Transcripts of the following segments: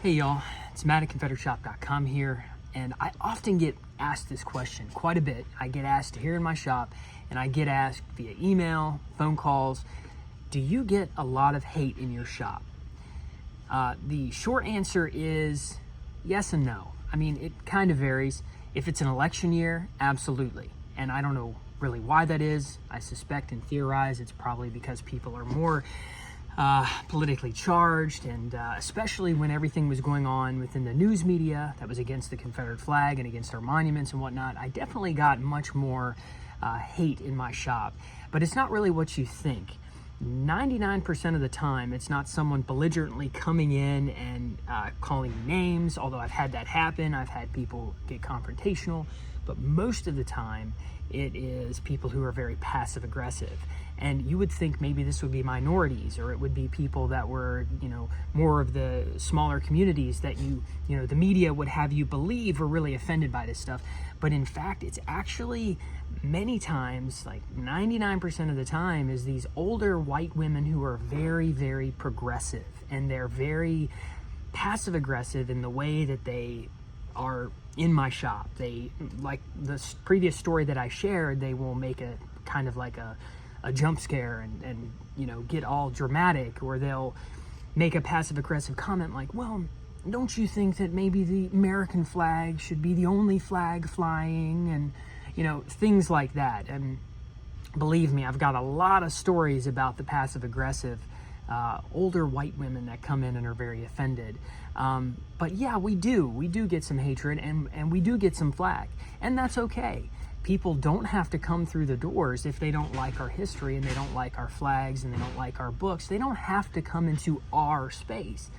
Hey y'all, it's Matt at ConfederateShop.com here, and I often get asked this question quite a bit. I get asked here in my shop, and I get asked via email, phone calls, do you get a lot of hate in your shop? The short answer is yes and no. I mean, it kind of varies. If it's an election year, absolutely. And I don't know really why that is. I suspect and theorize it's probably because people are more politically charged, and especially when everything was going on within the news media that was against the Confederate flag and against our monuments and whatnot, I definitely got much more hate in my shop. But it's not really what you think. 99% of the time, it's not someone belligerently coming in and calling names, although I've had that happen. I've had people get confrontational, but most of the time, it is people who are very passive aggressive. And you would think maybe this would be minorities, or it would be people that were, more of the smaller communities that the media would have you believe were really offended by this stuff. But in fact, it's actually many times, like 99% of the time, is these older white women who are very, very progressive, and they're very passive aggressive in the way that they are in my shop. They, like the previous story that I shared, they will make a kind of like a jump scare and get all dramatic, or they'll make a passive aggressive comment like, well, don't you think that maybe the American flag should be the only flag flying, and things like that. And believe me, I've got a lot of stories about the passive aggressive older white women that come in and are very offended. But yeah, we do get some hatred, and we do get some flack, and that's okay. People don't have to come through the doors if they don't like our history, and they don't like our flags, and they don't like our books. They don't have to come into our space.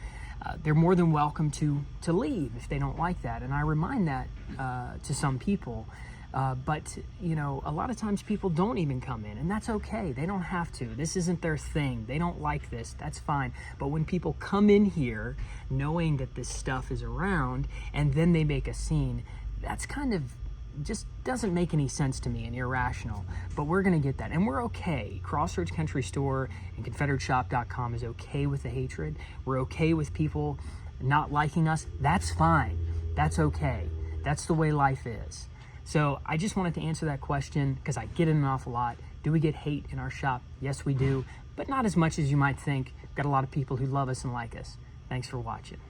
They're more than welcome to leave if they don't like that, and I remind that to some people. But a lot of times people don't even come in, and that's okay. They don't have to. This isn't their thing. They don't like this. That's fine. But when people come in here knowing that this stuff is around, and then they make a scene, that's kind of just doesn't make any sense to me, and irrational. But we're going to get that, and we're okay. Crossroads Country Store and ConfederateShop.com is okay with the hatred. We're okay with people not liking us. That's fine. That's okay. That's the way life is. So I just wanted to answer that question because I get it an awful lot. Do we get hate in our shop? Yes, we do, but not as much as you might think. We've got a lot of people who love us and like us. Thanks for watching.